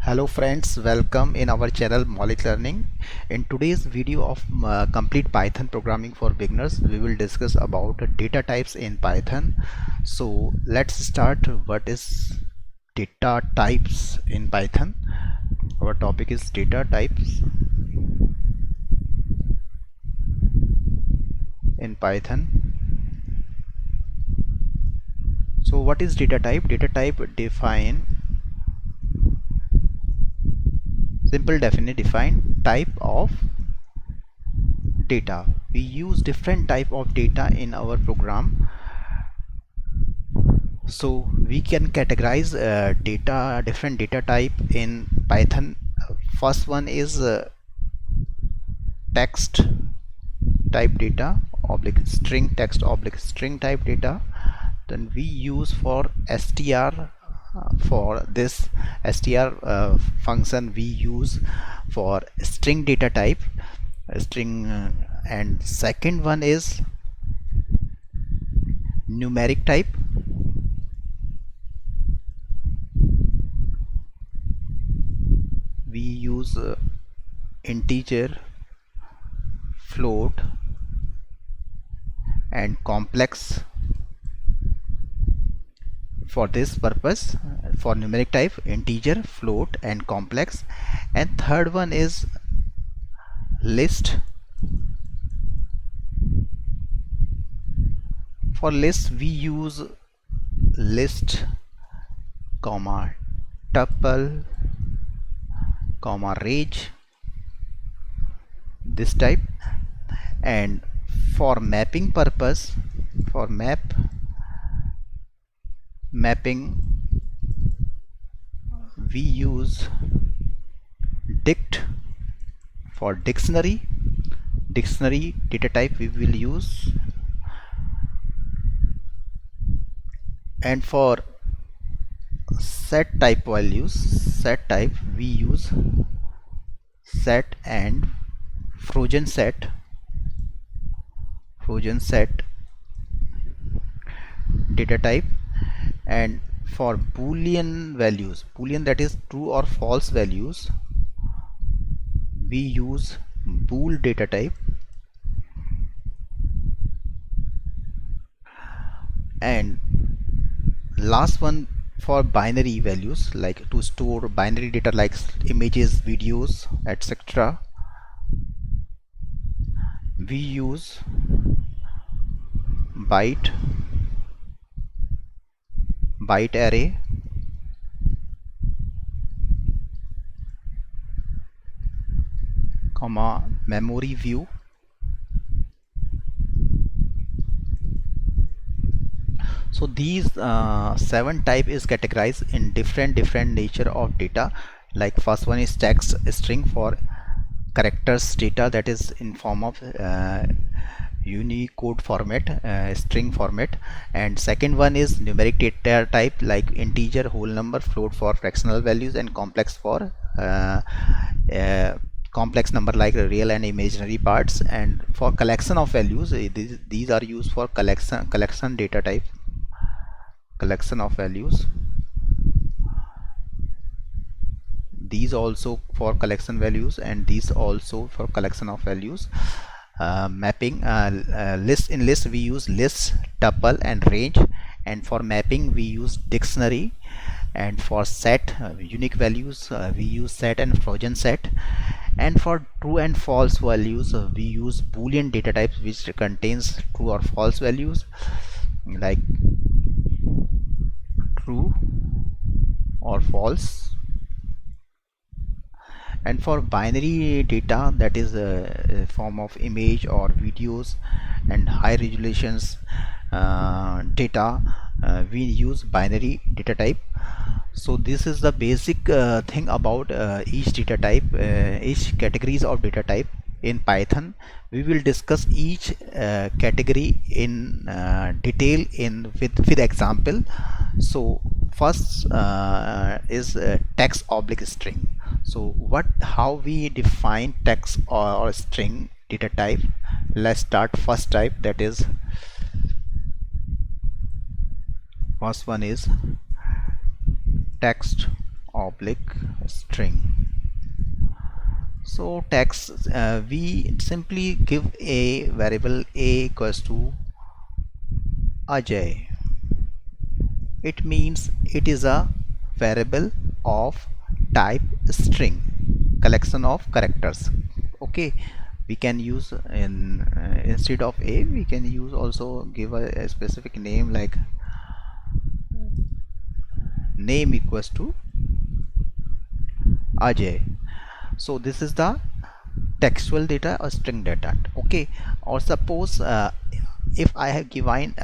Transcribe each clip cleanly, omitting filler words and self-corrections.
Hello friends, welcome in our channel Maulik Learning. In today's video of complete Python programming for beginners, we will discuss about data types in Python. So let's start. What is data types in Python? Our topic is data types in Python. So what is data type? Data type define define type of data. We use different type of data in our program, so we can categorize different data type in Python. First one is text type data oblique string text oblique string type data. Then we use for str, for this str function we use for string data type, string and second one is numeric type. We use integer, float and complex for this purpose. For numeric type, integer, float and complex. And third one is list. For list we use list, comma tuple, comma range, this type. And for mapping purpose, for mapping we use dict. For dictionary data type we will use. And for set type we use set and frozen set data type. And for boolean values, boolean that is true or false values, we use bool data type. And last one, for binary values, like to store binary data like images, videos, etc., we use byte array, comma memory view. So these 7 type is categorized in different nature of data. Like first one is text string, for characters data, that is in form of Unicode format, string format. And second one is numeric data type, like integer, whole number, float for fractional values, and complex for complex number like real and imaginary parts. And for collection of values, these are used for collection data type, collection of values. These also for collection values, and these also for collection of values. Mapping, list, in list we use list, tuple and range. And for mapping we use dictionary. And for set, unique values, we use set and frozen set. And for true and false values, we use boolean data types which contains true or false values, like true or false. And for binary data, that is a form of image or videos and high resolutions data, we use binary data type. So this is the basic thing about each data type, each categories of data type in Python. We will discuss each category in detail with example. So first is text oblique string. So how we define text or string data type? Let's start first type, that is first one is text oblique string. So text, we simply give a variable a equals to Ajay. It means it is a variable of type string, collection of characters. Okay, we can use in instead of a, we can use also give a specific name like name equals to Ajay. So this is the textual data or string data. Okay, or suppose if I have given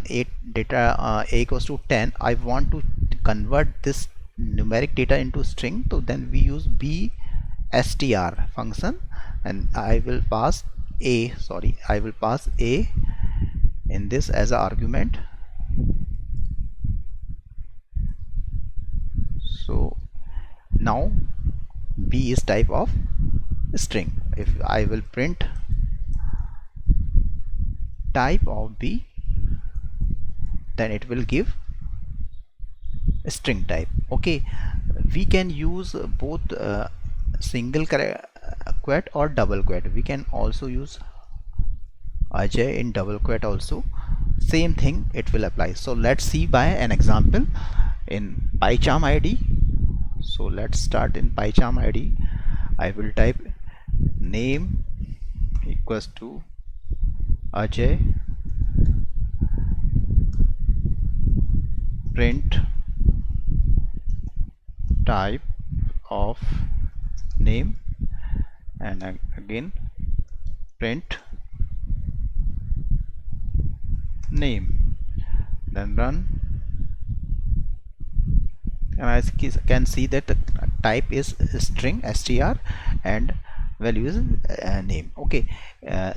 a data a equals to 10, I want to convert this numeric data into string, so then we use bstr function, and I will pass a in this as an argument. So now b is type of string. If I will print type of b, then it will give string type. Okay, we can use both single quote or double quote. We can also use Ajay in double quote also. Same thing it will apply. So let's see by an example in PyCharm ID. So let's start in PyCharm ID. I will type name equals to Ajay, print type of name, and again print name, then run, and I can see that the type is string str and value is name. Okay,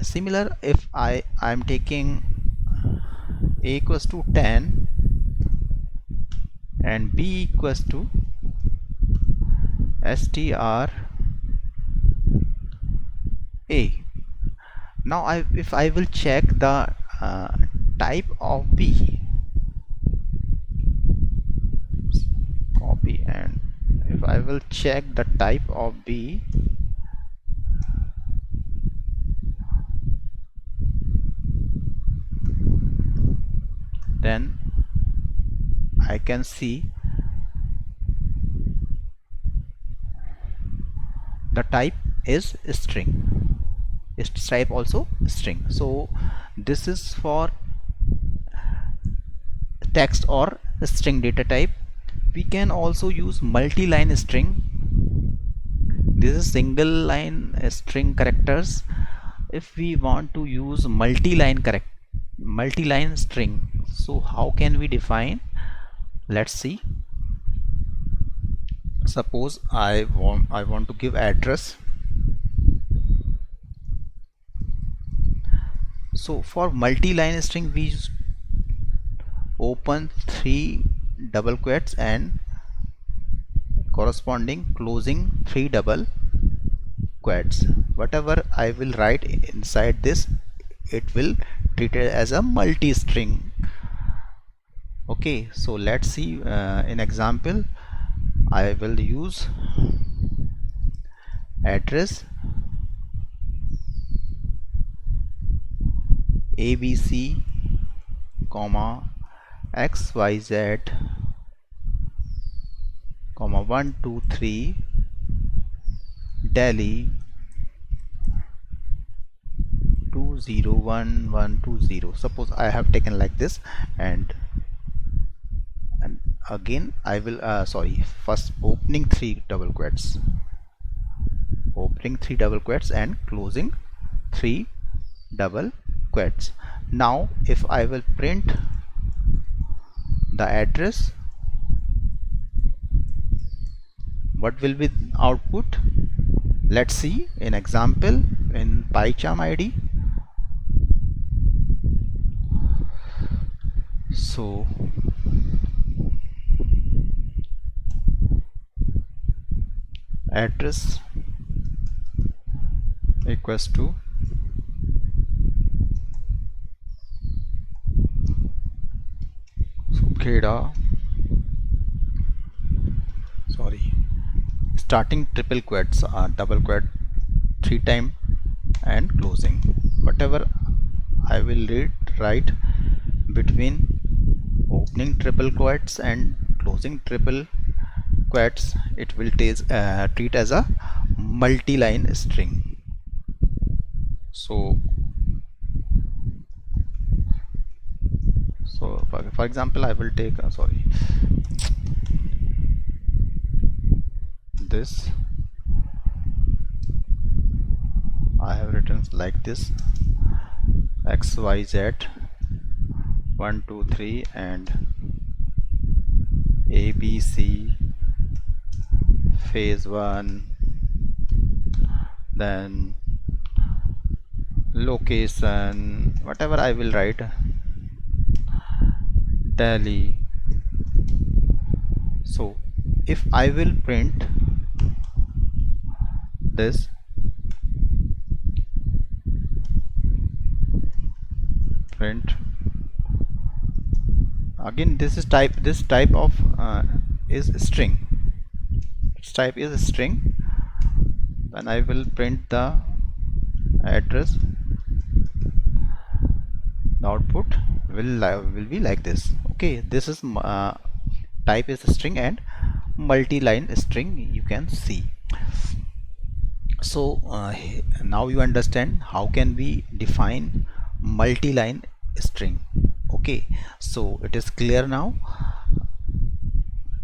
similar if I'm taking a equals to 10 and b equals to str a. Now if I will check the type of b, copy, and if I will check the type of b, then I can see the type is string. Its type also string. So this is for text or string data type. We can also use multi-line string. This is single line string characters. If we want to use multi-line string, so how can we define? Let's see. Suppose I want to give address. So for multi-line string we use open 3 double quotes and corresponding closing 3 double quotes. Whatever I will write inside this, it will treat it as a multi-string. Okay, so let's see in example. I will use address ABC comma XYZ comma 123 Delhi 201120. Suppose I have taken like this, and again I will first opening 3 double quotes, and closing 3 double quotes. Now if I will print the address, what will be output? Let's see in example in PyCharm ID. So address equals to Kheda sorry, starting triple quotes are double quote 3 times and closing. Whatever I will write between opening triple quotes and closing triple quotes, it will treat as a multi-line string. So for example, I will take sorry, this I have written like this: XYZ 1 2 3 and ABC phase 1, then location, whatever I will write, Delhi. So if I will print this, print again, this is type, this type of is string, its type is string. When I will print the address, the output will be like this. Okay, this is type is string and multi-line string, you can see. So now you understand how can we define multi-line string. Okay, so it is clear now.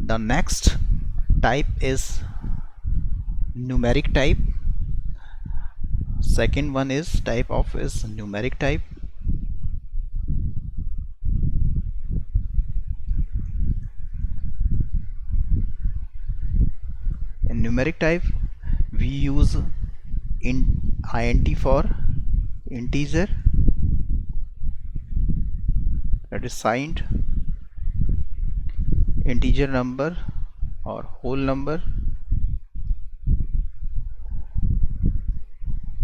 The next type is numeric type. Second one is type of is numeric type. In numeric type we use int for integer, that is signed integer number or whole numbers.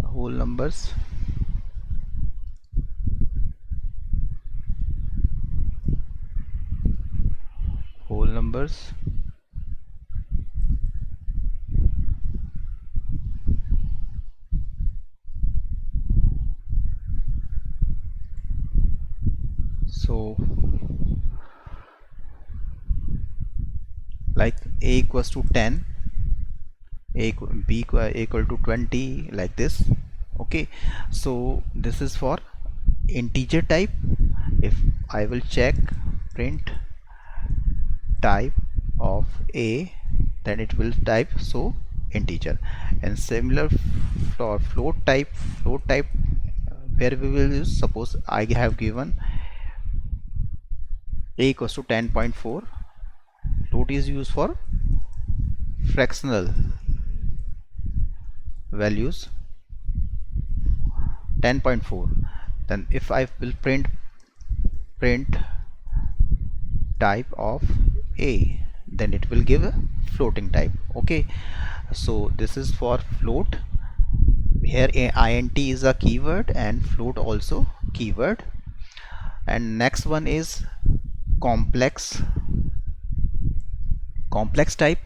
Whole numbers. So like a equals to 10, b equal to 20, like this. Okay, so this is for integer type. If I will check print type of a, then it will type so integer. And similar for float type, where we will use, suppose I have given a equals to 10.4, float is used for fractional values 10.4. then if I will print type of a, then it will give a floating type. Okay, so this is for float. Here int is a keyword and float also keyword. And next one is complex type.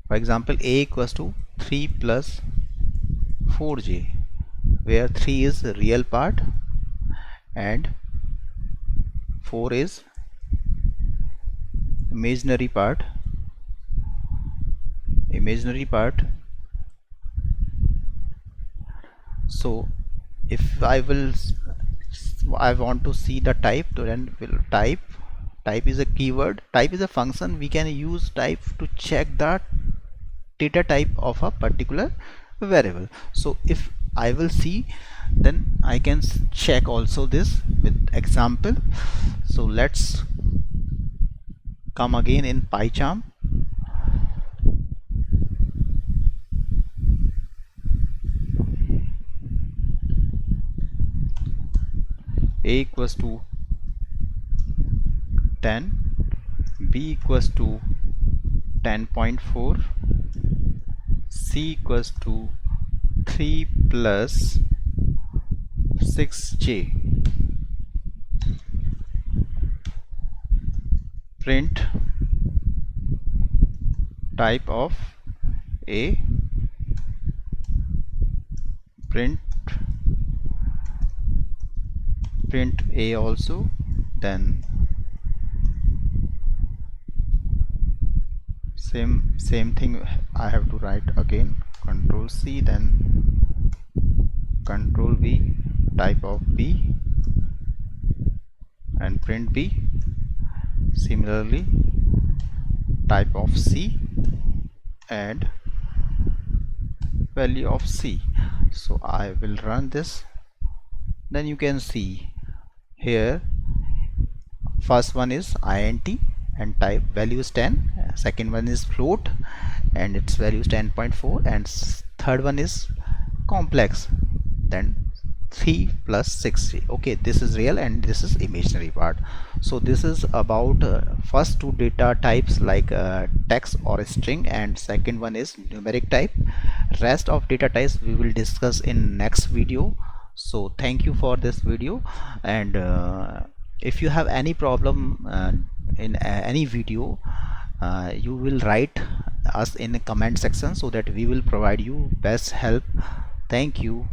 For example, a equals to 3 plus 4j, where 3 is the real part and 4 is imaginary part. So if I want to see the type, then will type is a keyword, type is a function. We can use type to check the data type of a particular variable. So if I will see, then I can check also this with example. So let's come again in PyCharm. A equals to 10, b equals to 10.4, c equals to 3 plus 6j. print type of A, print A also, then same thing I have to write again, control C, then control V, type of B and print B. Similarly, type of C and value of C. So I will run this. Then you can see here, first one is int and type value is 10, second one is float and its value is 10.4, and third one is complex, then 3 plus 60. Okay, this is real and this is imaginary part. So this is about first two data types, like text or string, and second one is numeric type. Rest of data types we will discuss in next video. So thank you for this video, and if you have any problem in any video, you will write us in the comment section so that we will provide you best help. Thank you.